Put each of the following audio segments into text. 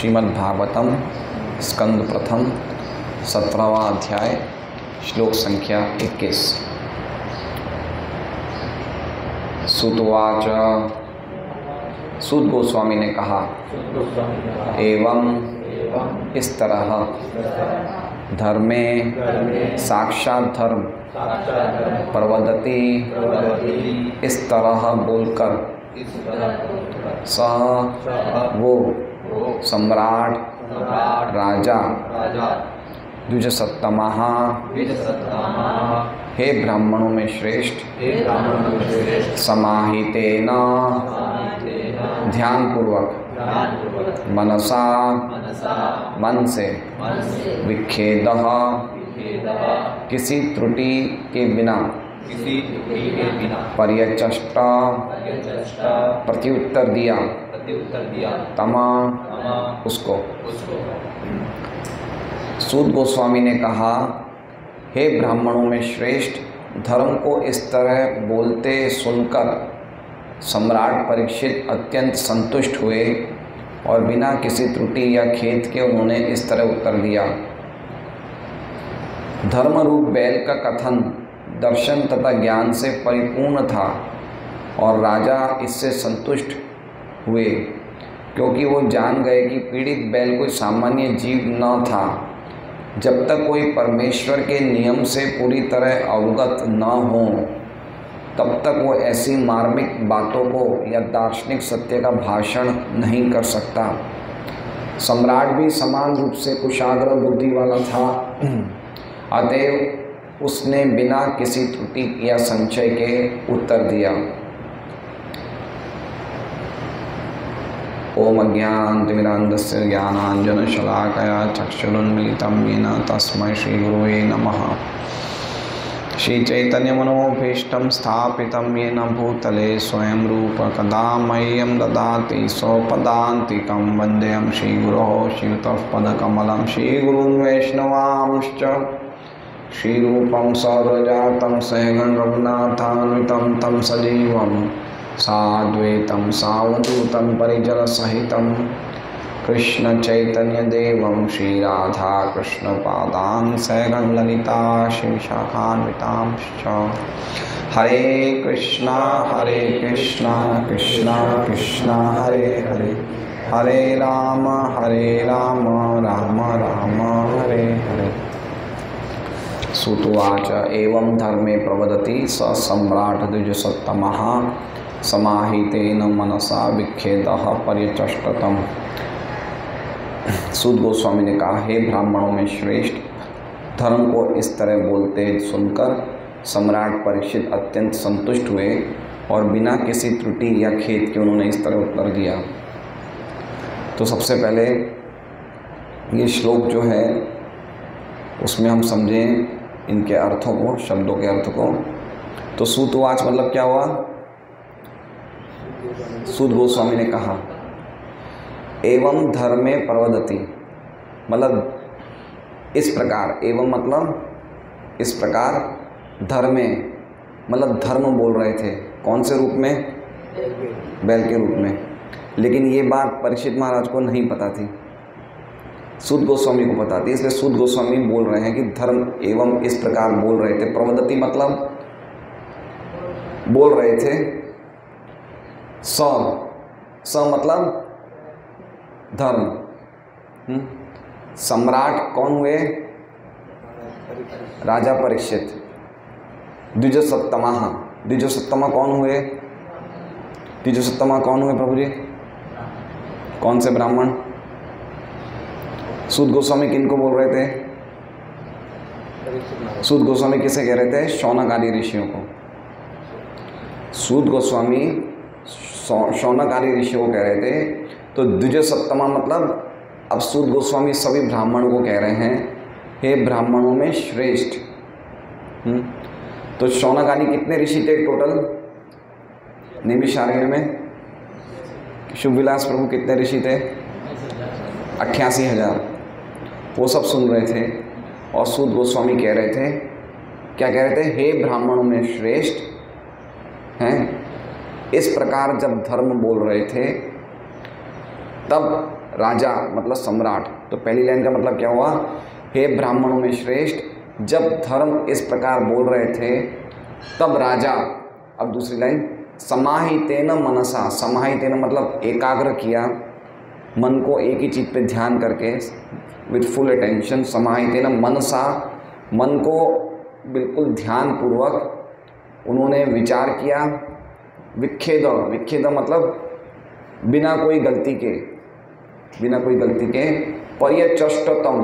श्रीमद्भागवतम स्कंद प्रथम 17वां अध्याय श्लोक संख्या 21। सुतवाच, सूत गोस्वामी ने कहा, एवं इस तरह धर्मे साक्षात धर्म प्रवदति, इस तरह बोलकर सह वो सम्राट राजा द्विजसत्तमः, हे ब्राह्मणों में श्रेष्ठ, समाहितेन ध्यानपूर्वक मनसा मन से विखेदः किसी त्रुटि के बिना पर्यचष्टा प्रत्युत्तर दिया तमा उसको। सूत गोस्वामी ने कहा, हे ब्राह्मणों में श्रेष्ठ, धर्म को इस तरह बोलते सुनकर सम्राट परीक्षित अत्यंत संतुष्ट हुए और बिना किसी त्रुटि या खेद के उन्होंने इस तरह उत्तर दिया। धर्म रूप बैल का कथन दर्शन तथा ज्ञान से परिपूर्ण था और राजा इससे संतुष्ट हुए, क्योंकि वो जान गए कि पीड़ित बैल कोई सामान्य जीव न था। जब तक कोई परमेश्वर के नियम से पूरी तरह अवगत न हो तब तक वो ऐसी मार्मिक बातों को या दार्शनिक सत्य का भाषण नहीं कर सकता। सम्राट भी समान रूप से कुशाग्र बुद्धि वाला था, अतएव उसने बिना किसी त्रुटि या संशय के उत्तर दिया। ओम अज्ञानतिमिरान्धस्य ज्ञानाञ्जनशलाकया चक्षुरुन्मीलितं येन तस्मै श्रीगुरुवे नमः। श्रीचैतन्यमनोभीष्टं स्थापितं येन भूतले स्वयं रूप कदा मह्यं ददाति स्वपदान्तिकं। वन्देऽहं श्रीगुरोः श्रीयुतपदकमलं श्रीगुरुन् वैष्णवांश्च। श्रीरूपं सौरजातं सहगण रघुनाथान्वितं तं सजीवं साद्वैतं सावधूतं परिजनसहितं कृष्ण चैतन्य देवं श्रीराधाकृष्णपादान् सहगण ललिता श्रीविशाखान्वितांश्च। हरे कृष्णा कृष्णा कृष्णा हरे हरे, हरे राम राम राम हरे हरे। सुतवाच, एवं धर्मे प्रवदति स सम्राट द्विजसत्तमः समाहितेन मनसा विखेदः पर्यचष्टतम्। सूत गोस्वामी ने कहा, हे ब्राह्मणों में श्रेष्ठ, धर्म को इस तरह बोलते सुनकर सम्राट परीक्षित अत्यंत संतुष्ट हुए और बिना किसी त्रुटि या खेद के उन्होंने इस तरह उत्तर दिया। तो सबसे पहले ये श्लोक जो है उसमें हम समझें इनके अर्थों को, शब्दों के अर्थ को। तो सूतवाच मतलब क्या हुआ? सूत गोस्वामी ने कहा, एवं धर्मे प्रवदति मतलब इस प्रकार, एवं मतलब इस प्रकार, धर्मे मतलब धर्म बोल रहे थे। कौन से रूप में? बैल के रूप में। लेकिन ये बात परीक्षित महाराज को नहीं पता थी, सूत गोस्वामी को पता थी। इसलिए सूत गोस्वामी बोल रहे हैं कि धर्म एवं इस प्रकार बोल रहे थे। प्रवदति मतलब बोल रहे थे। स मतलब धर्म। सम्राट कौन हुए? राजा परीक्षित। द्विजसत्तमः, द्विजसत्तमा कौन हुए? द्विजसत्तमा कौन हुए प्रभु जी? कौन से ब्राह्मण? सूत गोस्वामी किनको बोल रहे थे? सूत गोस्वामी किसे कह रहे थे? शौनक आदि ऋषियों को। सूत गोस्वामी शौनक आदि ऋषियों को कह रहे थे। तो द्विजसत्तमा मतलब अब सूत गोस्वामी सभी ब्राह्मणों को कह रहे हैं, हे ब्राह्मणों में श्रेष्ठ। तो शौनक आदि कितने ऋषि थे टोटल? नैमिषारण्य में शुभ विलास प्रभु कितने ऋषि थे? 88,000। वो सब सुन रहे थे और सूत गोस्वामी कह रहे थे, क्या कह रहे थे? हे ब्राह्मणों में श्रेष्ठ हैं। इस प्रकार जब धर्म बोल रहे थे तब राजा मतलब सम्राट। तो पहली लाइन का मतलब क्या हुआ, हे ब्राह्मणों में श्रेष्ठ, जब धर्म इस प्रकार बोल रहे थे तब राजा। अब दूसरी लाइन, समाहितेन मनसा, समाहितेन मतलब एकाग्र किया, मन को एक ही चीज़ पे ध्यान करके विथ फुल अटेंशन, समाहितेन मनसा, मन को बिल्कुल ध्यान पूर्वक उन्होंने विचार किया। विखेद, विखेद मतलब बिना कोई गलती के, बिना कोई गलती के। पर्यचष्टतम,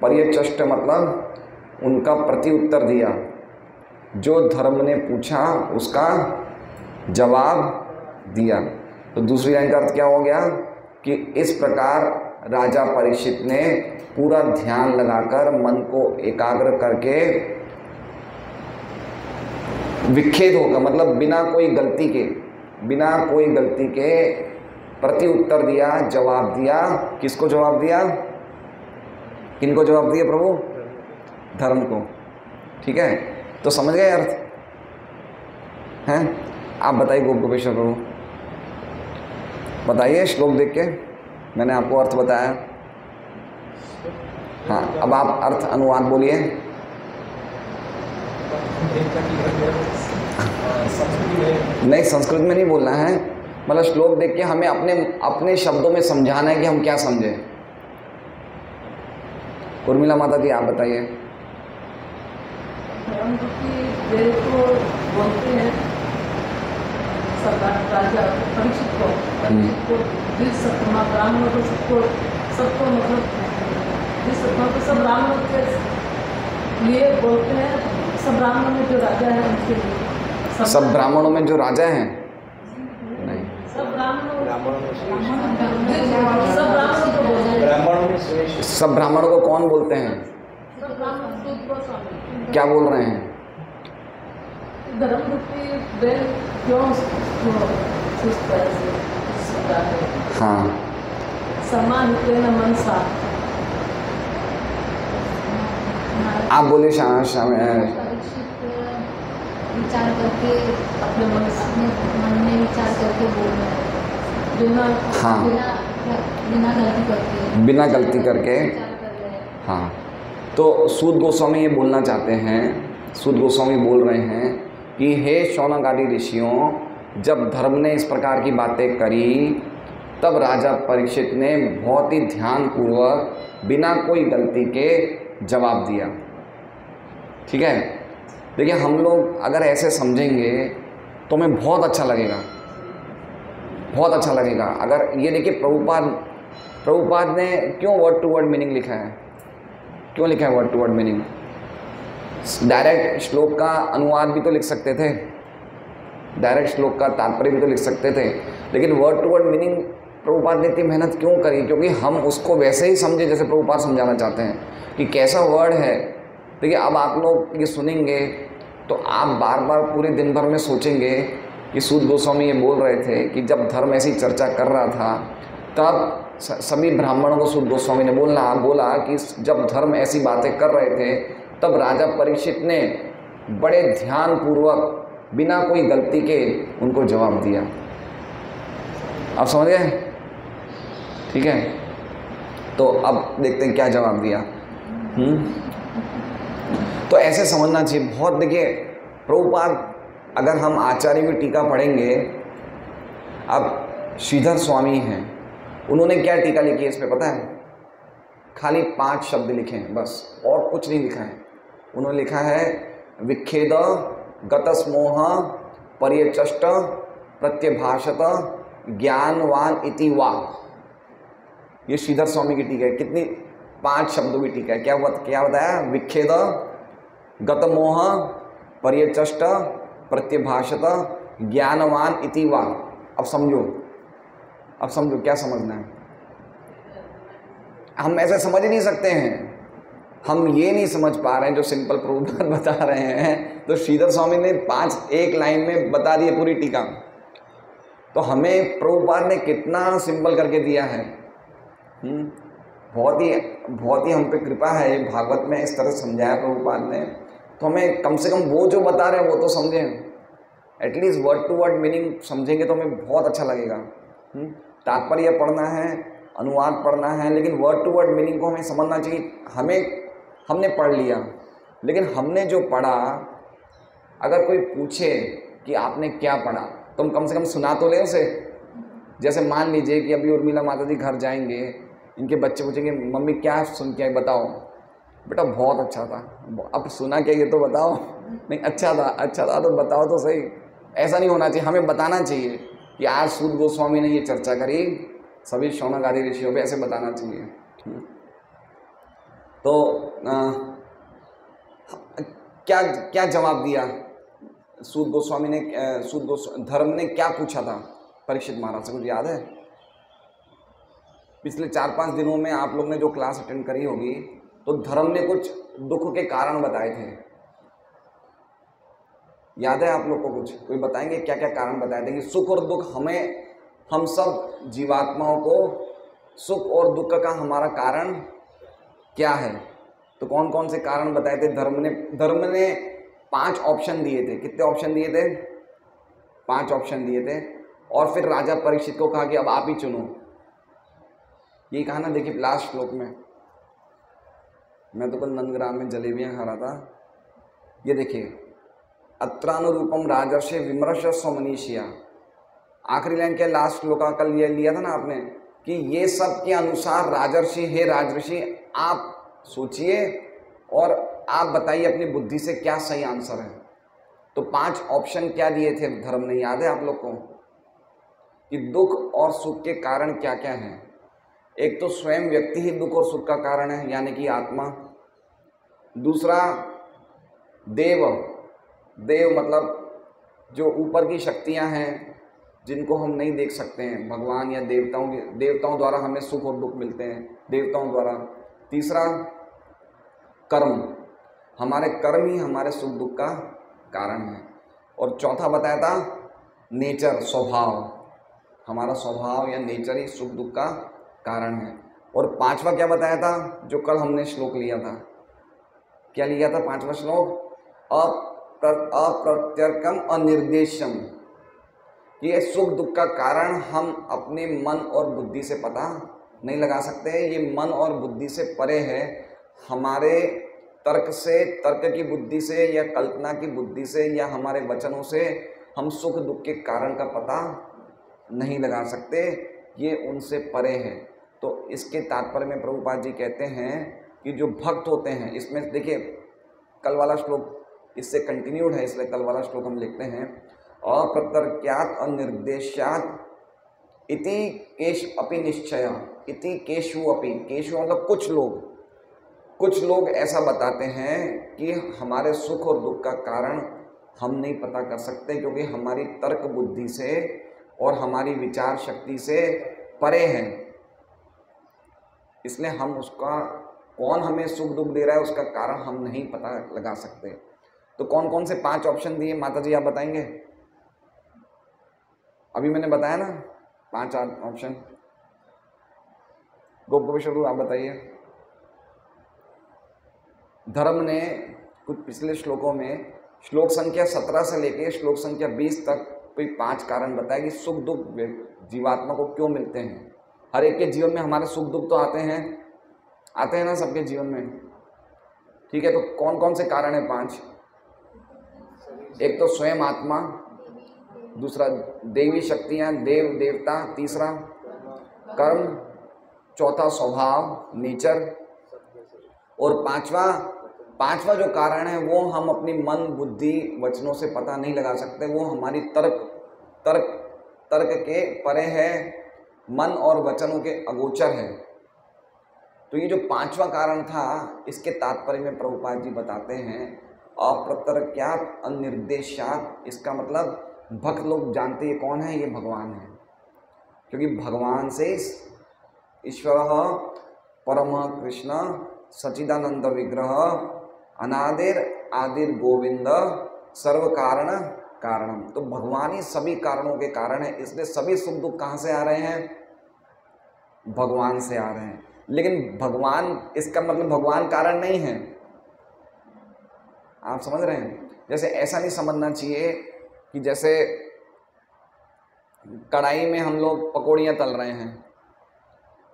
पर्यचष्ट मतलब उनका प्रति उत्तर दिया, जो धर्म ने पूछा उसका जवाब दिया। तो दूसरी लाइन का अर्थ क्या हो गया कि इस प्रकार राजा परीक्षित ने पूरा ध्यान लगाकर मन को एकाग्र करके विखेद होगा मतलब बिना कोई गलती के, बिना कोई गलती के प्रति उत्तर दिया, जवाब दिया। किसको जवाब दिया, किनको जवाब दिया प्रभु, धर्म को। ठीक है, तो समझ गए अर्थ हैं? आप बताइए गोपेश्वर प्रभु, बताइए श्लोक देख के, मैंने आपको अर्थ बताया। हाँ, अब आप अर्थ अनुवाद बोलिए। नहीं, संस्कृत में नहीं बोलना है, मतलब श्लोक देख के हमें अपने अपने शब्दों में समझाना है कि हम क्या समझे। उर्मिला माता जी आप बताइए। को बोलते हैं राजा परीक्षित को जिस सत्मा ब्राह्मण को सबको मतलब जिस सत्मा को सब ब्राह्मण के लिए बोलते हैं, सब ब्राह्मणों में जो राजा है उनके लिए। सब ब्राह्मणों में जो राजा हैं? नहीं, सब ब्राह्मणों सब ब्राह्मणों को कौन बोलते हैं? क्या बोल रहे हैं? धर्म रूपी बैल क्यों हाँ, समान मनसा। आप बोले विचार करके अपने मन में विचार करके बोलना है, बिना हाँ, बिना गलती करके, बिना गलती करके। हाँ, तो सूत गोस्वामी ये बोलना चाहते हैं, सूत गोस्वामी बोल रहे हैं कि हे शौनक आदि ऋषियों, जब धर्म ने इस प्रकार की बातें करी तब राजा परीक्षित ने बहुत ही ध्यानपूर्वक बिना कोई गलती के जवाब दिया। ठीक है, देखिए हम लोग अगर ऐसे समझेंगे तो हमें बहुत अच्छा लगेगा, बहुत अच्छा लगेगा। अगर ये देखिए प्रभुपाद ने क्यों वर्ड टू वर्ड मीनिंग लिखा है, क्यों लिखा है word to word meaning? Direct श्लोक का अनुवाद भी तो लिख सकते थे, डायरेक्ट श्लोक का तात्पर्य भी तो लिख सकते थे, लेकिन word to word meaning Prabhupada ने इतनी मेहनत क्यों करी? क्योंकि हम उसको वैसे ही समझे जैसे प्रभुपाद समझाना चाहते हैं कि कैसा वर्ड है। देखिए अब आप लोग ये सुनेंगे तो आप बार बार पूरे दिन भर में सोचेंगे कि सूत गोस्वामी ये बोल रहे थे कि जब धर्म ऐसी चर्चा कर रहा था तब सभी ब्राह्मणों को सूत गोस्वामी ने बोला कि जब धर्म ऐसी बातें कर रहे थे तब राजा परीक्षित ने बड़े ध्यानपूर्वक बिना कोई गलती के उनको जवाब दिया। आप समझ गए? ठीक है, तो अब देखते हैं क्या जवाब दिया। तो ऐसे समझना चाहिए बहुत। देखिए प्रभुपाद, अगर हम आचार्य की टीका पढ़ेंगे, अब श्रीधर स्वामी हैं, उन्होंने क्या टीका लिखी है इस पे पता है? खाली 5 शब्द लिखे हैं बस, और कुछ नहीं लिखा है। उन्होंने लिखा है विखेद गतस्मोह पर्यचष्ट प्रत्यभाषत ज्ञानवान इति वा। ये श्रीधर स्वामी की टीका है। कितनी? 5 शब्दों की टीका है। क्या बताया? विखेद गतमोह पर्यचष्ट प्रत्यभाषत ज्ञानवान इति वा। अब समझो क्या समझना है। हम ऐसे समझ ही नहीं सकते हैं, हम ये नहीं समझ पा रहे हैं जो सिंपल प्रभुपाद बता रहे हैं, तो श्रीधर स्वामी ने 1 लाइन में बता दी पूरी टीका। तो हमें प्रभुपाद ने कितना सिंपल करके दिया है। बहुत ही हम पे कृपा है, ये भागवत में इस तरह समझाया प्रभुपाद ने, तो हमें कम से कम वो जो बता रहे हैं वो तो समझें, at least word to word meaning समझेंगे तो हमें बहुत अच्छा लगेगा। तात्पर्य पढ़ना है अनुवाद पढ़ना है, लेकिन वर्ड टू वर्ड मीनिंग को हमें समझना चाहिए। हमने पढ़ लिया, लेकिन हमने जो पढ़ा, अगर कोई पूछे कि आपने क्या पढ़ा, तो हम कम से कम सुना तो ले उसे। जैसे मान लीजिए कि अभी उर्मिला माता जी घर जाएंगे, इनके बच्चे पूछेंगे मम्मी क्या सुन के आई बताओ, बेटा बहुत अच्छा था। अब सुना क्या ये तो बताओ, नहीं अच्छा था तो बताओ तो सही। ऐसा नहीं होना चाहिए, हमें बताना चाहिए कि आज सूत गोस्वामी ने ये चर्चा करी सभी शौनक आदि ऋषियों पे, ऐसे बताना चाहिए। तो क्या क्या जवाब दिया सूत गोस्वामी ने, धर्म ने क्या पूछा था परीक्षित महाराज से, कुछ याद है? पिछले 4-5 दिनों में आप लोग ने जो क्लास अटेंड करी होगी, तो धर्म ने कुछ दुख के कारण बताए थे। याद है आप लोग को? कुछ कोई बताएंगे क्या क्या कारण बताए थे कि सुख और दुख हम सब जीवात्माओं को सुख और दुख का हमारा कारण क्या है? तो कौन कौन से कारण बताए थे धर्म ने 5 ऑप्शन दिए थे। कितने ऑप्शन दिए थे? 5 ऑप्शन दिए थे। और फिर राजा परीक्षित को कहा कि अब आप ही चुनो। यही कहा ना, देखिए लास्ट श्लोक में। मैं तो कल नंदग्राम में जलेबियां खा रहा था। ये देखिए, अत्रानुरूपम राजर्षि विमर्श स्वमनीषिया। आखिरी लाइन क्या, लास्ट श्लोक का कल ये लिया था ना आपने, कि ये सब के अनुसार राजर्षि, हे राजर्षि आप सोचिए और आप बताइए अपनी बुद्धि से क्या सही आंसर है। तो 5 ऑप्शन क्या दिए थे धर्म ने, याद है आप लोग को? कि दुख और सुख के कारण क्या क्या हैं। एक तो स्वयं व्यक्ति ही दुख और सुख का कारण है, यानी कि आत्मा। दूसरा देव मतलब जो ऊपर की शक्तियां हैं जिनको हम नहीं देख सकते हैं, भगवान या देवताओं द्वारा हमें सुख और दुख मिलते हैं, देवताओं द्वारा। तीसरा कर्म, हमारे कर्म ही हमारे सुख दुख का कारण है। और चौथा बताया था नेचर, स्वभाव, हमारा स्वभाव या नेचर ही सुख दुख का कारण है। और 5वां क्या बताया था, जो कल हमने श्लोक लिया था? क्या लिया था 5वां श्लोक? अप्रत्यर्कम अनिर्देशम। ये सुख दुख का कारण हम अपने मन और बुद्धि से पता नहीं लगा सकते। ये मन और बुद्धि से परे है। हमारे तर्क से, तर्क की बुद्धि से या कल्पना की बुद्धि से या हमारे वचनों से हम सुख दुख के कारण का पता नहीं लगा सकते। ये उनसे परे है। तो इसके तात्पर्य में प्रभुपाद जी कहते हैं कि जो भक्त होते हैं, इसमें देखिए कल वाला श्लोक इससे कंटिन्यूड है, इसलिए कल वाला श्लोक हम लिखते हैं, अप्रत्यर्क्यात् अनिर्देश्यात् इति केश अपि निश्चय। इति केशु अपि, केशु मतलब कुछ लोग ऐसा बताते हैं कि हमारे सुख और दुख का कारण हम नहीं पता कर सकते, क्योंकि हमारी तर्क बुद्धि से और हमारी विचार शक्ति से परे है। इसलिए हम उसका, कौन हमें सुख दुख दे रहा है, उसका कारण हम नहीं पता लगा सकते। तो कौन कौन से 5 ऑप्शन दिए माता जी, आप बताएंगे? अभी मैंने बताया ना 5 ऑप्शन। गोपेश्वर आप बताइए। धर्म ने कुछ पिछले श्लोकों में श्लोक संख्या 17 से लेकर श्लोक संख्या 20 तक कोई 5 कारण बताया कि सुख दुख जीवात्मा को क्यों मिलते हैं। हर एक के जीवन में हमारे सुख दुख तो आते हैं ना सबके जीवन में, ठीक है? तो कौन कौन से कारण है 5? एक तो स्वयं आत्मा, दूसरा देवी शक्तियाँ, देव देवता, तीसरा कर्म, चौथा स्वभाव नेचर, और पांचवा जो कारण है वो हम अपनी मन बुद्धि वचनों से पता नहीं लगा सकते। वो हमारी तर्क के परे है, मन और वचनों के अगोचर है। तो ये जो 5वां कारण था, इसके तात्पर्य में प्रभुपाद जी बताते हैं अप्रत्यर्क्यात् अनिर्देश्यात्। इसका मतलब भक्त लोग जानते हैं कौन है, ये भगवान है। क्योंकि भगवान से ईश्वर परम कृष्ण सच्चिदानंद विग्रह अनादिर आदिर गोविंद सर्व कारणम। तो भगवान ही सभी कारणों के कारण है। इसलिए सभी सुख दुख कहाँ से आ रहे हैं? भगवान से आ रहे हैं। लेकिन भगवान, इसका मतलब भगवान कारण नहीं है। आप समझ रहे हैं? जैसे ऐसा नहीं समझना चाहिए कि जैसे कढ़ाई में हम लोग पकौड़ियाँ तल रहे हैं,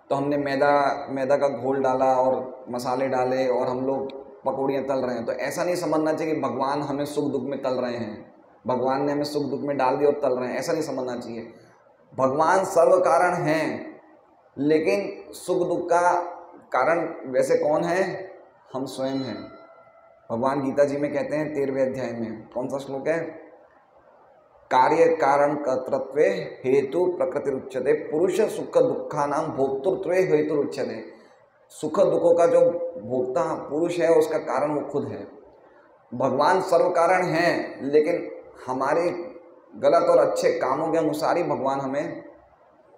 तो तो हमने मैदा का घोल डाला और मसाले डाले और हम लोग पकौड़ियाँ तल रहे हैं। तो ऐसा नहीं समझना चाहिए कि भगवान हमें सुख दुख में तल रहे हैं, भगवान ने हमें सुख दुख में डाल दिया और तल रहे हैं, ऐसा नहीं समझना चाहिए। भगवान सर्व कारण हैं, लेकिन सुख दुख का कारण वैसे कौन है? हम स्वयं हैं। भगवान गीता जी में कहते हैं 13वें अध्याय में, कौन सा श्लोक है? कार्य कारण कर्तृत्वे हेतु प्रकृति उच्यते, पुरुष सुख दुखानां भोक्तृत्वे हेतु उच्यते। सुख दुखों का जो भोक्ता पुरुष है उसका कारण वो खुद है। भगवान सर्व कारण हैं, लेकिन हमारे गलत और अच्छे कामों के अनुसार ही भगवान हमें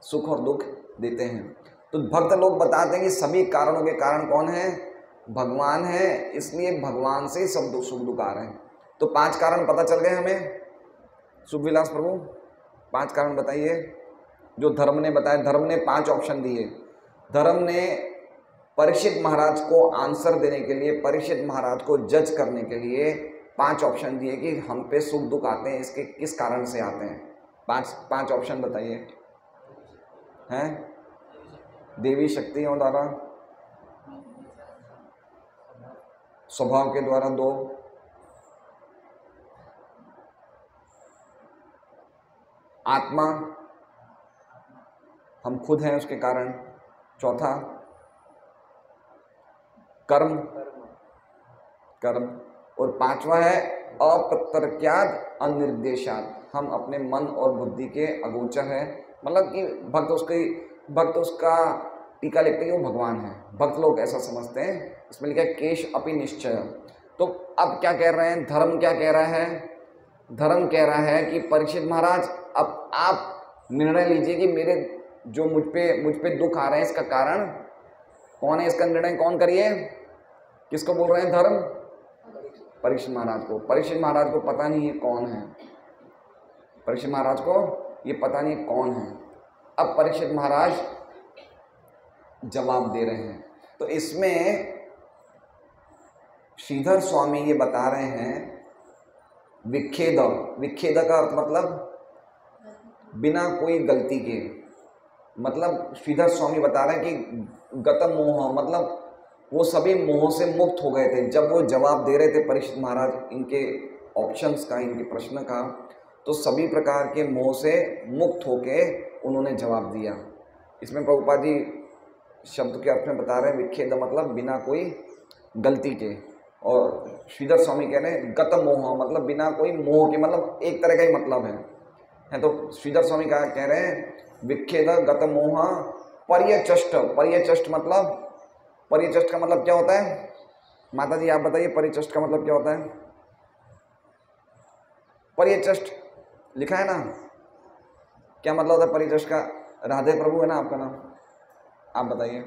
सुख और दुख देते हैं। तो भक्त लोग बताते हैं कि सभी कारणों के कारण कौन है? भगवान है, इसलिए भगवान से ही सब सुख दुख आ रहे हैं। तो 5 कारण पता चल गए हमें। सुखविलास प्रभु 5 कारण बताइए जो धर्म ने बताया। धर्म ने 5 ऑप्शन दिए। धर्म ने परीक्षित महाराज को आंसर देने के लिए, परीक्षित महाराज को जज करने के लिए 5 ऑप्शन दिए कि हम पे सुख दुख आते हैं, इसके किस कारण से आते हैं। 5 ऑप्शन बताइए। हैं? देवी शक्तियों द्वारा, स्वभाव के द्वारा 2, आत्मा हम खुद हैं उसके कारण, चौथा कर्म, और 5वां है अप्रत्यर्क्याद अनिर्देशात, हम अपने मन और बुद्धि के अगोचर है। मतलब कि भक्त उसका टीका लिखते हैं वो भगवान है। भक्त लोग ऐसा समझते हैं। इसमें लिखा है केश अपि निश्चय। तो अब क्या कह रहे हैं? धर्म क्या कह रहा है? धर्म कह रहा है कि परीक्षित महाराज अब आप निर्णय लीजिए कि मेरे जो मुझ पे दुख आ रहे हैं इसका कारण कौन है। इसका निर्णय कौन करिए? किसको बोल रहे हैं? धर्म? परीक्षित महाराज को। परीक्षित महाराज को पता नहीं है कौन है, परीक्षित महाराज को ये पता नहीं कौन है। अब परीक्षित महाराज जवाब दे रहे हैं। तो इसमें श्रीधर स्वामी ये बता रहे हैं विच्छेद का अर्थ मतलब बिना कोई गलती के। मतलब श्रीधर स्वामी बता रहे हैं कि गत मोह, मतलब वो सभी मोह से मुक्त हो गए थे जब वो जवाब दे रहे थे परीक्षित महाराज इनके ऑप्शंस का, इनके प्रश्न का। तो सभी प्रकार के मोह से मुक्त होके उन्होंने जवाब दिया। इसमें प्रभुपाद जी शब्द के अर्थ में बता रहे हैं विच्छेद मतलब बिना कोई गलती के, और श्रीधर स्वामी कह रहे हैं गत मोह मतलब बिना कोई मोह के, मतलब एक तरह का ही मतलब है। तो श्रीधर स्वामी का कह रहे हैं विच्छेद गत मोह पर्यचष्ट। पर्यचष्ट मतलब, परिचष्ट का मतलब क्या होता है? माता जी आप बताइए परिचष्ट का मतलब क्या होता है? परिचष्ट लिखा है ना, क्या मतलब होता है परिचष्ट का? राधे प्रभु है ना आपका नाम, आप बताइए।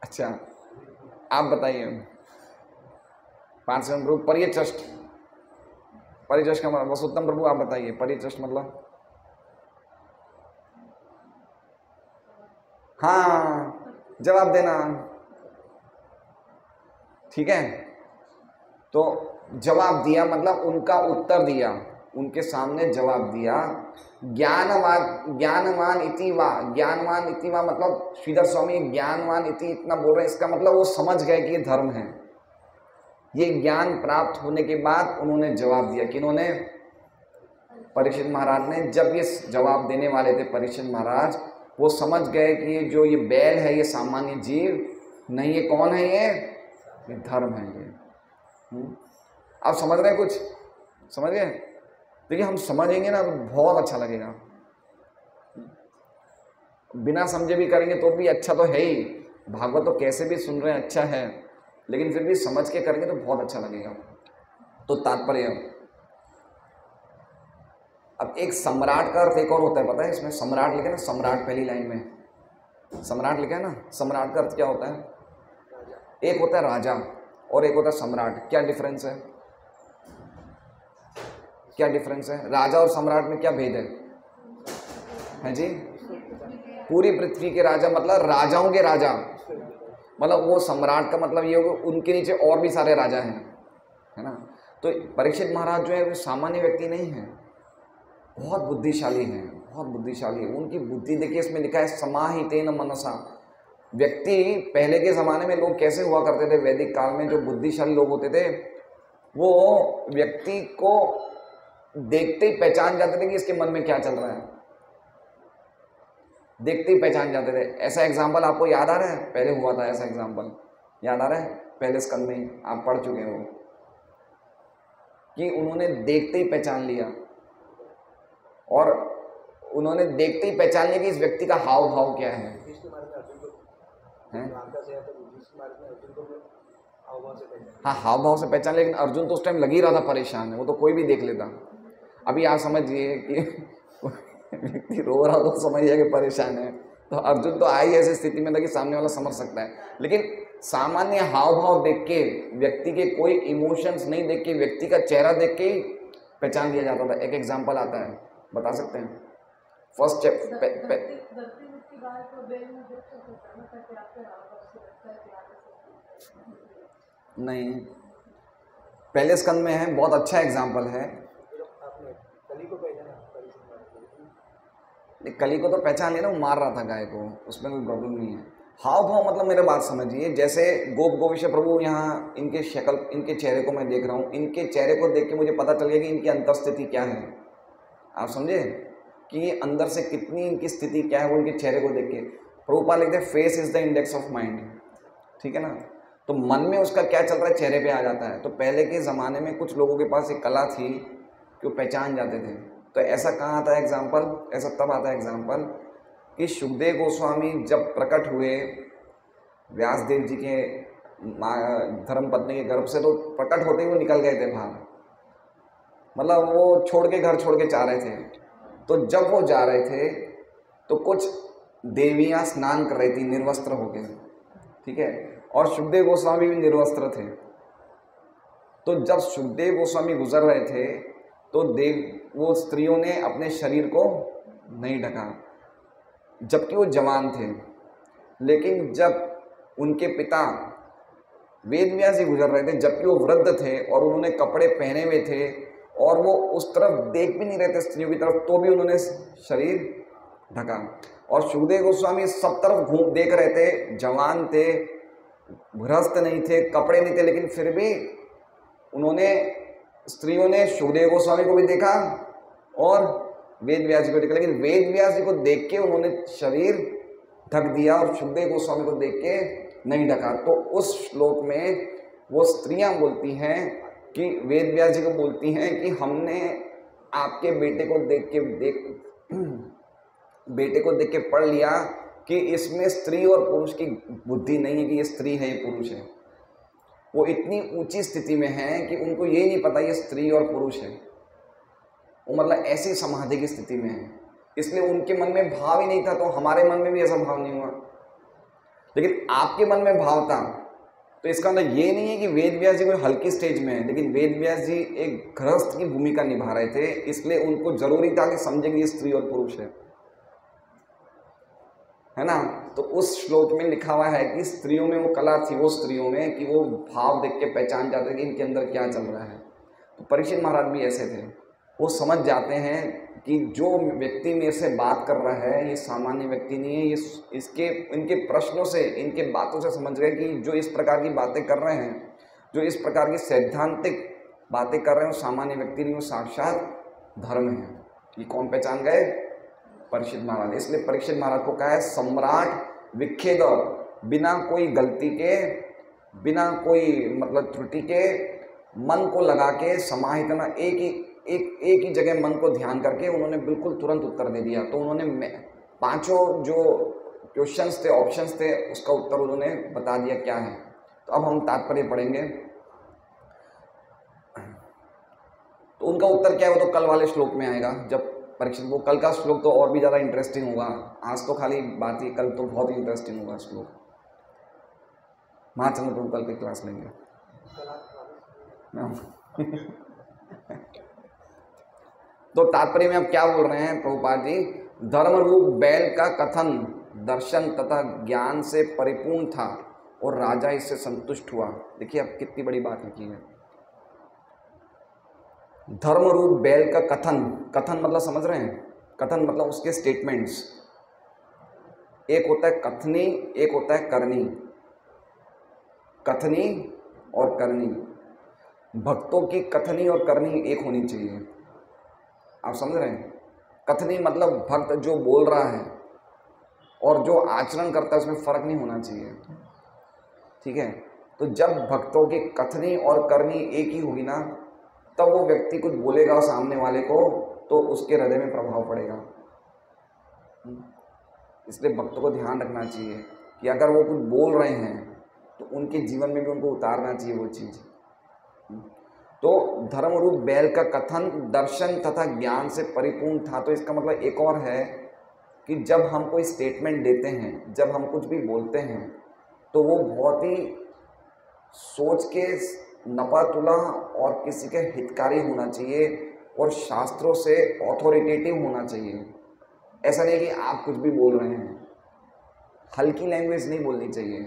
अच्छा आप बताइए 5 सेकंड प्रभु। परिचष्ट, परिचष्ट का मतलब, वसुत्तम प्रभु आप बताइए परिचष्ट मतलब। हाँ जवाब देना, ठीक है। तो जवाब दिया मतलब उनका उत्तर दिया, उनके सामने जवाब दिया। ज्ञानवान इति वा, ज्ञानवान इति वा मतलब श्रीधर स्वामी ज्ञानवान इति इतना बोल रहे हैं, इसका मतलब वो समझ गए कि ये धर्म है। ये ज्ञान प्राप्त होने के बाद उन्होंने जवाब दिया। किन्होंने? परीक्षित महाराज ने। जब ये जवाब देने वाले थे परीक्षित महाराज, वो समझ गए कि ये जो ये बैल है ये सामान्य जीव नहीं, ये कौन है? ये धर्म है। ये आप समझ रहे हैं? कुछ समझ गए? देखिए हम समझेंगे ना तो बहुत अच्छा लगेगा। बिना समझे भी करेंगे तो भी अच्छा तो है ही। भागवत तो कैसे भी सुन रहे हैं अच्छा है, लेकिन फिर भी समझ के करेंगे तो बहुत अच्छा लगेगा। तो तात्पर्य, अब एक सम्राट का अर्थ एक और होता है, पता है? इसमें सम्राट लिखा है ना, सम्राट पहली लाइन में सम्राट लिखा है ना। सम्राट का अर्थ क्या होता है? एक होता है राजा और एक होता है सम्राट। क्या डिफरेंस है? क्या डिफरेंस है? राजा और सम्राट में क्या भेद है जी? पूरी पृथ्वी के राजा मतलब राजाओं के राजा, मतलब वो सम्राट का मतलब ये होगा उनके नीचे और भी सारे राजा हैं, है ना। तो परीक्षित महाराज जो है वो सामान्य व्यक्ति नहीं है, बहुत बुद्धिशाली हैं, बहुत बुद्धिशाली है। उनकी बुद्धि देखिए, इसमें लिखा है समाहितेन मनसा। व्यक्ति पहले के ज़माने में लोग कैसे हुआ करते थे, वैदिक काल में जो बुद्धिशाली लोग होते थे वो व्यक्ति को देखते ही पहचान जाते थे कि इसके मन में क्या चल रहा है, देखते ही पहचान जाते थे। ऐसा एग्जाम्पल आपको याद आ रहा है? पहले हुआ था ऐसा एग्जाम्पल, याद आ रहा है? पहले स्कंद में आप पढ़ चुके हो कि उन्होंने देखते ही पहचान लिया, और उन्होंने देखते ही पहचान लिया कि इस व्यक्ति का हाव भाव क्या है। हाँ, हाव भाव से पहचान, लेकिन अर्जुन तो उस टाइम लग ही रहा था परेशान है, वो तो कोई भी देख लेता। अभी आप समझिए कि व्यक्ति रो रहा तो समझिए कि परेशान है, तो अर्जुन तो आई ऐसी स्थिति में था कि सामने वाला समझ सकता है। लेकिन सामान्य हाव भाव देख के, व्यक्ति के कोई इमोशंस नहीं देख के, व्यक्ति का चेहरा देख के पहचान लिया जाता था। एक एग्जाम्पल आता है, बता सकते हैं? फर्स्ट नहीं, पहले स्कंद में है, बहुत अच्छा एग्जाम्पल है। कली को तो पहचान लिया ना, वो मार रहा था गाय को, उसमें कोई प्रॉब्लम नहीं है। हाव भाव मतलब मेरे बात समझिए, जैसे गोविष्य प्रभु यहाँ इनके शक्ल, इनके चेहरे को मैं देख रहा हूँ, इनके चेहरे को देख के मुझे पता चल गया कि इनकी अंतर स्थिति क्या है। आप समझे कि अंदर से कितनी इनकी स्थिति क्या है, वो इनके चेहरे को देख के। प्रभुपाद लिखते हैं face is the index of mind, ठीक है ना। तो मन में उसका क्या चल रहा है चेहरे पे आ जाता है। तो पहले के ज़माने में कुछ लोगों के पास एक कला थी कि वो पहचान जाते थे। तो ऐसा कहाँ आता है एग्जाम्पल? ऐसा तब आता है एग्जाम्पल कि सुखदेव गोस्वामी जब प्रकट हुए व्यासदेव जी के धर्म पत्नी के गर्भ से, तो प्रकट होते ही वो निकल गए थे बाहर, मतलब वो छोड़ के घर छोड़ के जा रहे थे। तो जब वो जा रहे थे तो कुछ देवियाँ स्नान कर रही थी निर्वस्त्र होकर, ठीक है, और सुखदेव गोस्वामी भी निर्वस्त्र थे। तो जब सुखदेव गोस्वामी गुजर रहे थे तो वो स्त्रियों ने अपने शरीर को नहीं ढका, जबकि वो जवान थे। लेकिन जब उनके पिता वेदव्यास जी गुजर रहे थे, जबकि वो वृद्ध थे और उन्होंने कपड़े पहने हुए थे और वो उस तरफ देख भी नहीं रहे थे स्त्रियों की तरफ, तो भी उन्होंने शरीर ढका। और सुखदेव गोस्वामी सब तरफ घूम देख रहे थे, जवान थे, गृहस्थ नहीं थे, कपड़े नहीं थे, लेकिन फिर भी उन्होंने, स्त्रियों ने सुखदेव गोस्वामी को भी देखा और वेद व्यास जी को देखा, लेकिन वेद व्यास जी को देख के उन्होंने शरीर ढक दिया और सुखदेव गोस्वामी को देख के नहीं ढका। तो उस श्लोक में वो स्त्रियां बोलती हैं कि वेद व्यास जी को बोलती हैं कि हमने आपके बेटे को देख के पढ़ लिया कि इसमें स्त्री और पुरुष की बुद्धि नहीं है कि ये स्त्री है ये पुरुष है। वो इतनी ऊंची स्थिति में है कि उनको ये नहीं पता ये स्त्री और पुरुष है। वो मतलब ऐसी समाधि की स्थिति में है, इसलिए उनके मन में भाव ही नहीं था। तो हमारे मन में भी ऐसा भाव नहीं हुआ, लेकिन आपके मन में भाव था। तो इसका मतलब ये नहीं है कि वेद व्यास जी कोई हल्की स्टेज में है, लेकिन वेद व्यास जी एक गृहस्थ की भूमिका निभा रहे थे, इसलिए उनको जरूरी था कि समझे कि ये स्त्री और पुरुष है ना। तो उस श्लोक में लिखा हुआ है कि स्त्रियों में वो कला थी, वो स्त्रियों में, कि वो भाव देख के पहचान जाते कि इनके अंदर क्या चल रहा है। तो परीक्षित महाराज भी ऐसे थे, वो समझ जाते हैं कि जो व्यक्ति मेरे से बात कर रहा है ये सामान्य व्यक्ति नहीं है, ये इनके प्रश्नों से, इनके बातों से समझ गए कि जो इस प्रकार की बातें कर रहे हैं, जो इस प्रकार की सैद्धांतिक बातें कर रहे हैं, वो सामान्य व्यक्ति नहीं, वो साक्षात धर्म है। ये कौन पहचान गए? परीक्षित महाराज। इसलिए परीक्षित महाराज को कहा है सम्राट विखेद, बिना कोई गलती के, बिना कोई मतलब त्रुटि के, मन को लगा के समाहितना, एक ही जगह मन को ध्यान करके उन्होंने बिल्कुल तुरंत उत्तर दे दिया। तो उन्होंने पांचों जो क्वेश्चंस थे, ऑप्शंस थे, उसका उत्तर उन्होंने बता दिया क्या है। तो अब हम तात्पर्य पढ़ेंगे। तो उनका उत्तर क्या है वो तो कल वाले श्लोक में आएगा, जब परीक्षित, वो कल का श्लोक तो और भी ज़्यादा इंटरेस्टिंग होगा। आज तो खाली बात ही, कल तो बहुत ही इंटरेस्टिंग होगा श्लोक। महाचंद्र प्रभु कल की क्लास लेंगे। तो तात्पर्य में अब क्या बोल रहे हैं प्रभुपाद जी? धर्म रूप बैल का कथन दर्शन तथा ज्ञान से परिपूर्ण था और राजा इससे संतुष्ट हुआ। देखिए अब कितनी बड़ी बात लिखी है। धर्म रूप बैल का कथन, कथन मतलब समझ रहे हैं, कथन मतलब उसके स्टेटमेंट्स, एक होता है कथनी, एक होता है करनी। कथनी और करनी, भक्तों की कथनी और करनी एक होनी चाहिए। आप समझ रहे हैं? कथनी मतलब भक्त जो बोल रहा है और जो आचरण करता है उसमें फ़र्क नहीं होना चाहिए, ठीक है। तो जब भक्तों की कथनी और करनी एक ही होगी ना, तब वो व्यक्ति कुछ बोलेगा सामने वाले को तो उसके हृदय में प्रभाव पड़ेगा। इसलिए भक्तों को ध्यान रखना चाहिए कि अगर वो कुछ बोल रहे हैं तो उनके जीवन में भी उनको उतारना चाहिए वो चीज़। तो धर्म रूप बैल का कथन दर्शन तथा ज्ञान से परिपूर्ण था। तो इसका मतलब एक और है कि जब हम कोई स्टेटमेंट देते हैं, जब हम कुछ भी बोलते हैं, तो वो बहुत ही सोच के नपा तुला और किसी के हितकारी होना चाहिए और शास्त्रों से ऑथोरिटेटिव होना चाहिए। ऐसा नहीं कि आप कुछ भी बोल रहे हैं, हल्की लैंग्वेज नहीं बोलनी चाहिए।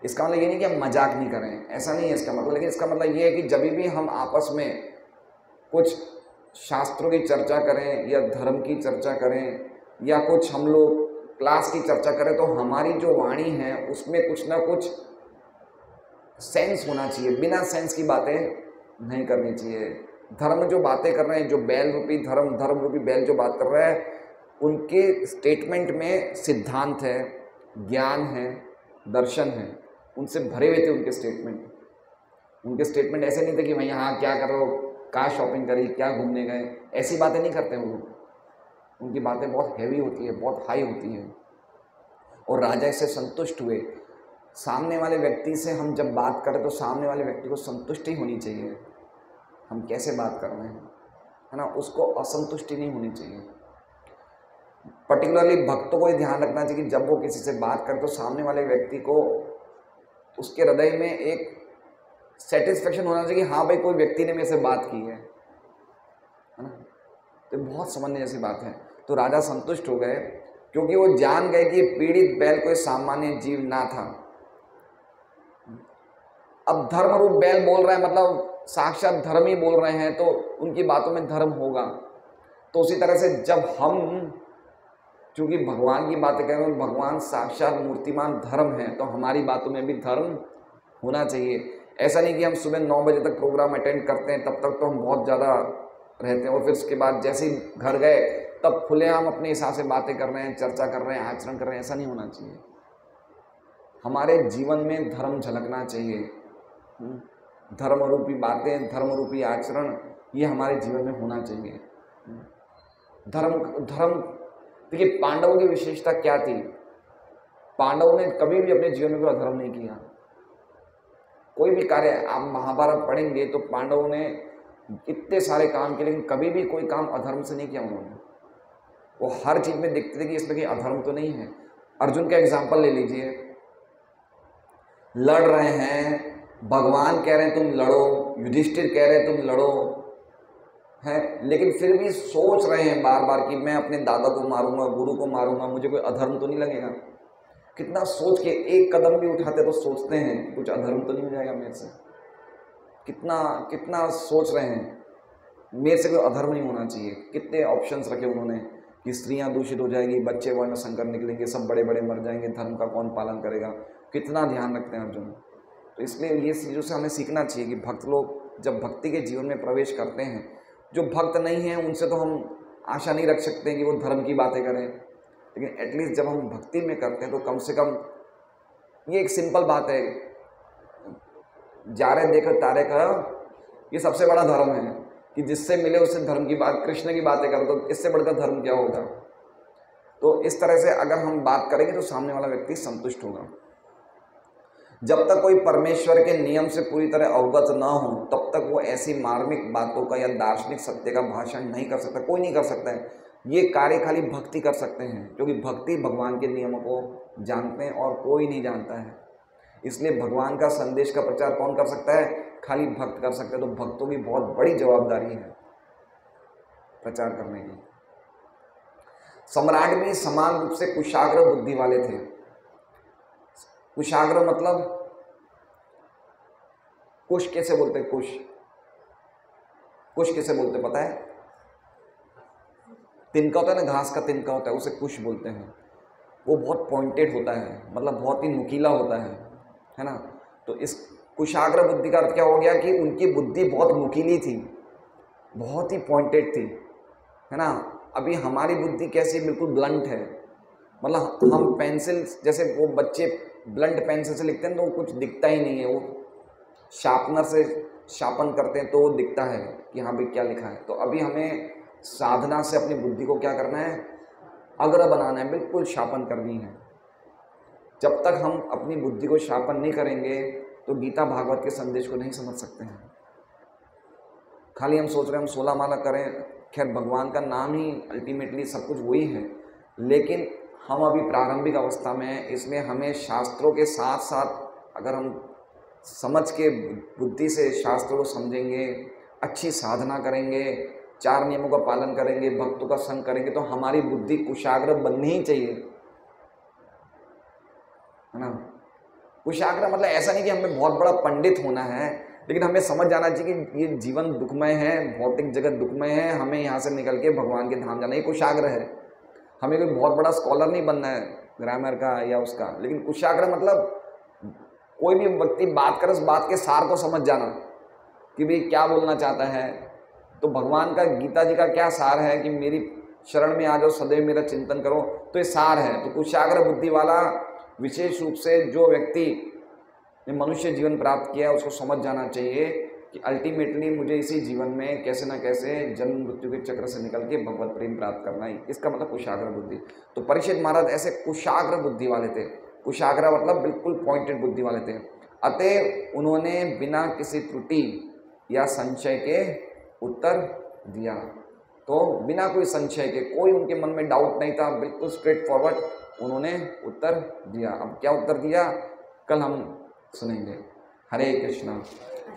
इसका मतलब ये नहीं कि हम मजाक नहीं करें, ऐसा नहीं है इसका मतलब, लेकिन इसका मतलब ये है कि जब भी हम आपस में कुछ शास्त्रों की चर्चा करें या धर्म की चर्चा करें या कुछ हम लोग क्लास की चर्चा करें, तो हमारी जो वाणी है उसमें कुछ ना कुछ सेंस होना चाहिए। बिना सेंस की बातें नहीं करनी चाहिए। धर्म जो बातें कर रहे हैं, जो बैल रूपी धर्म, धर्म रूपी बैल जो बात कर रहा है, उनके स्टेटमेंट में सिद्धांत है, ज्ञान है, दर्शन है, उनसे भरे हुए थे उनके स्टेटमेंट। उनके स्टेटमेंट ऐसे नहीं थे कि भाई यहाँ क्या कर रहे हो, कहाँ शॉपिंग करी, क्या घूमने गए, ऐसी बातें नहीं करते वो लोग। उनकी बातें बहुत हैवी होती है, बहुत हाई होती है। और राजा इससे संतुष्ट हुए। सामने वाले व्यक्ति से हम जब बात करें तो सामने वाले व्यक्ति को संतुष्टि होनी चाहिए, हम कैसे बात कर रहे हैं, है ना, उसको असंतुष्टि नहीं होनी चाहिए। पर्टिकुलरली भक्तों को ये ध्यान रखना चाहिए कि जब वो किसी से बात करे तो सामने वाले व्यक्ति को उसके हृदय में एक सेटिस्फेक्शन होना चाहिए कि हाँ भाई कोई व्यक्ति ने मेरे से बात की है ना। तो बहुत समझने जैसी बात है। तो राजा संतुष्ट हो गए क्योंकि वो जान गए कि ये पीड़ित बैल कोई सामान्य जीव ना था। अब धर्म रूप बैल बोल रहा है मतलब साक्षात धर्म ही बोल रहे हैं, तो उनकी बातों में धर्म होगा। तो उसी तरह से जब हम चूंकि भगवान की बातें कर रहे हैं, भगवान साक्षात मूर्तिमान धर्म है, तो हमारी बातों में भी धर्म होना चाहिए। ऐसा नहीं कि हम सुबह 9 बजे तक प्रोग्राम अटेंड करते हैं, तब तक तो हम बहुत ज़्यादा रहते हैं और फिर उसके बाद जैसे ही घर गए तब खुलेआम अपने हिसाब से बातें कर रहे हैं, चर्चा कर रहे हैं, आचरण कर रहे हैं। ऐसा नहीं होना चाहिए। हमारे जीवन में धर्म झलकना चाहिए। धर्म रूपी बातें, धर्म रूपी आचरण, ये हमारे जीवन में होना चाहिए। धर्म देखिए, पांडवों की विशेषता क्या थी? पांडवों ने कभी भी अपने जीवन में कोई अधर्म नहीं किया। कोई भी कार्य, आप महाभारत पढ़ेंगे तो पांडवों ने इतने सारे काम किए, लेकिन कभी भी कोई काम अधर्म से नहीं किया उन्होंने। वो हर चीज में देखते थे कि इसमें कोई अधर्म तो नहीं है। अर्जुन का एग्जाम्पल ले लीजिए, लड़ रहे हैं, भगवान कह रहे हैं तुम लड़ो, युधिष्ठिर कह रहे हैं तुम लड़ो, है, लेकिन फिर भी सोच रहे हैं बार बार कि मैं अपने दादा को मारूंगा, गुरु को मारूंगा, मुझे कोई अधर्म तो नहीं लगेगा। कितना सोच के एक कदम भी उठाते तो सोचते हैं कि कुछ अधर्म तो नहीं हो जाएगा मेरे से। कितना सोच रहे हैं मेरे से कोई अधर्म नहीं होना चाहिए। कितने ऑप्शंस रखे उन्होंने कि स्त्रियां दूषित हो जाएगी, बच्चे वर्ण संकर निकलेंगे, सब बड़े बड़े मर जाएंगे, धर्म का कौन पालन करेगा। कितना ध्यान रखते हैं अर्जुन। तो इसलिए ये चीज़ों से हमें सीखना चाहिए कि भक्त लोग जब भक्ति के जीवन में प्रवेश करते हैं, जो भक्त नहीं हैं उनसे तो हम आशा नहीं रख सकते कि वो धर्म की बातें करें, लेकिन एटलीस्ट जब हम भक्ति में करते हैं तो कम से कम ये एक सिंपल बात है, जा रहे देखो तारे का, ये सबसे बड़ा धर्म है कि जिससे मिले उससे धर्म की बात, कृष्ण की बातें करो, तो इससे बढ़कर धर्म क्या होगा। तो इस तरह से अगर हम बात करेंगे तो सामने वाला व्यक्ति संतुष्ट होगा। जब तक कोई परमेश्वर के नियम से पूरी तरह अवगत ना हो तब तक वो ऐसी मार्मिक बातों का या दार्शनिक सत्य का भाषण नहीं कर सकता। कोई नहीं कर सकता है। ये कार्य खाली भक्ति कर सकते हैं, क्योंकि भक्ति भगवान के नियमों को जानते हैं और कोई नहीं जानता है। इसलिए भगवान का संदेश का प्रचार कौन कर सकता है? खाली भक्त कर सकते हैं। तो भक्तों की बहुत बड़ी जवाबदारी है प्रचार करने की। सम्राट भी समान रूप से कुशाग्र बुद्धि वाले थे। कुशाग्र मतलब कुश कैसे बोलते हैं? कुश कुश किसे बोलते पता है? तिनका होता है ना, घास का तिनका होता है, उसे कुश बोलते हैं। वो बहुत पॉइंटेड होता है, मतलब बहुत ही नुकीला होता है ना। तो इस कुशाग्र बुद्धि का अर्थ क्या हो गया कि उनकी बुद्धि बहुत नुकीली थी, बहुत ही पॉइंटेड थी, है ना। अभी हमारी बुद्धि कैसी, बिल्कुल ब्लंट है, मतलब हम पेंसिल, जैसे वो बच्चे ब्लंट पेंसिल से लिखते हैं तो कुछ दिखता ही नहीं है, वो शार्पनर से शार्पन करते हैं तो वो दिखता है कि हाँ भाई क्या लिखा है। तो अभी हमें साधना से अपनी बुद्धि को क्या करना है, अग्र बनाना है, बिल्कुल शार्पन करनी है। जब तक हम अपनी बुद्धि को शार्पन नहीं करेंगे तो गीता भागवत के संदेश को नहीं समझ सकते हैं। खाली हम सोच रहे हैं हम 16 माला करें, खैर भगवान का नाम ही अल्टीमेटली सब कुछ वही है, लेकिन हम अभी प्रारंभिक अवस्था में हैं, इसलिए हमें शास्त्रों के साथ साथ अगर हम समझ के बुद्धि से शास्त्रों को समझेंगे, अच्छी साधना करेंगे, 4 नियमों का पालन करेंगे, भक्तों का संग करेंगे, तो हमारी बुद्धि कुशाग्र बननी ही चाहिए, है ना। कुशाग्र मतलब ऐसा नहीं कि हमें बहुत बड़ा पंडित होना है, लेकिन हमें समझ जाना चाहिए कि ये जीवन दुखमय है, भौतिक जगत दुखमय है, हमें यहाँ से निकल के भगवान के धाम जाना, ये कुशाग्र है। हमें कोई बहुत बड़ा स्कॉलर नहीं बनना है ग्रामर का या उसका, लेकिन कुशाग्र मतलब कोई भी व्यक्ति बात करे उस बात के सार को समझ जाना कि भाई क्या बोलना चाहता है। तो भगवान का, गीता जी का क्या सार है कि मेरी शरण में आ जाओ, सदैव मेरा चिंतन करो, तो ये सार है। तो कुशाग्र बुद्धि वाला, विशेष रूप से जो व्यक्ति ने मनुष्य जीवन प्राप्त किया है, उसको समझ जाना चाहिए कि अल्टीमेटली मुझे इसी जीवन में कैसे ना कैसे जन्म मृत्यु के चक्र से निकल के भगवत प्रेम प्राप्त करना है। इसका मतलब कुशाग्र बुद्धि। तो परीक्षित महाराज ऐसे कुशाग्र बुद्धि वाले थे। कुशाग्र मतलब बिल्कुल पॉइंटेड बुद्धि वाले थे। अतः उन्होंने बिना किसी त्रुटि या संशय के उत्तर दिया। तो बिना कोई संशय के, कोई उनके मन में डाउट नहीं था, बिल्कुल स्ट्रेट फॉरवर्ड उन्होंने उत्तर दिया। अब क्या उत्तर दिया कल हम सुनेंगे। हरे कृष्णा।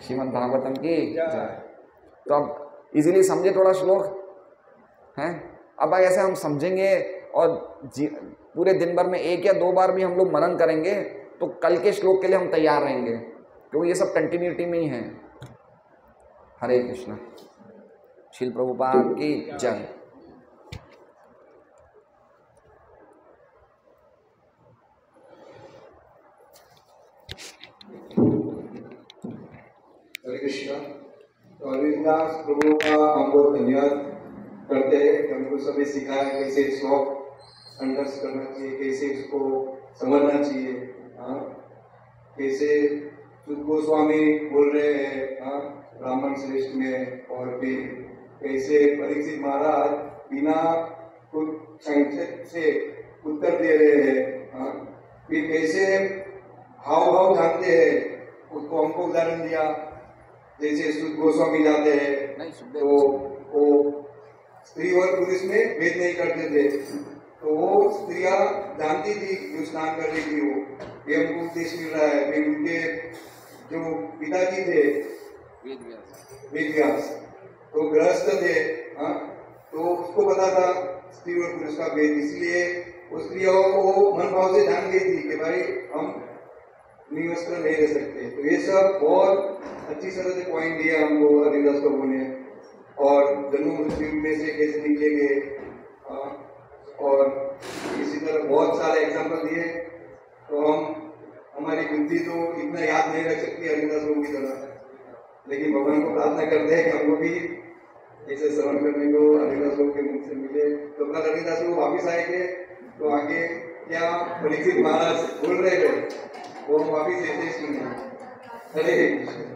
श्रीमद् भागवतम की जय। तो अब इजीली समझे थोड़ा श्लोक हैं। अब ऐसे हम समझेंगे और पूरे दिन भर में 1 या 2 बार भी हम लोग मनन करेंगे तो कल के श्लोक के लिए हम तैयार रहेंगे, क्योंकि ये सब कंटिन्यूटी में ही है। हरे कृष्णा। श्रील प्रभुपाद की जय। हरे कृष्णा। तो हरिदास प्रभु का हम बहुत धन्यवाद करते हैं। हमको सभी सिखाया कैसे श्लोक अंडर्स करना चाहिए, कैसे उसको समझना चाहिए। हाँ, कैसे सुध गोस्वामी बोल रहे हैं ब्राह्मण श्रेष्ठ में, और फिर कैसे परीक्षित महाराज बिना कुछ संक्षेप से उत्तर दे रहे हैं। फिर कैसे हाव भाव जानते हैं, उसको हमको उदाहरण दिया। जैसे सुध गोस्वामी जाते हैं तो वो स्त्री और पुरुष में भेद नहीं करते थे, तो वो स्त्रियां जानती थी जो स्नान कर रही थी, वो ये हमको उपदेश मिल रहा है। फिर उनके जो पिताजी थे वेद व्यास, तो गृहस्थ थे, तो उसको पता था स्त्री और पुरुष का भेद, इसलिए उस स्त्रियों को मन भाव से जान गई थी कि भाई हम निवस्त्र नहीं रह सकते। तो ये सब बहुत अच्छी तरह से पॉइंट दिया हमको हरिदास प्रभु ने, और जन्म मृत्यु में से कैसे निकलेंगे, और इसी तरह बहुत सारे एग्जाम्पल दिए। तो हमारी बुद्धि तो इतना याद नहीं रख सकती हरिदास प्रभु की तरह, लेकिन भगवान को प्रार्थना करते हैं कि हमको भी ऐसे श्रवण करने को हरिदास प्रभु के मुख से मिले। तो कल हरिदास प्रभु वापिस आएंगे तो आगे क्या परीक्षित महाराज बोल रहे थे वो हम वापिस ऐसे सुनिए। हरे कृष्ण।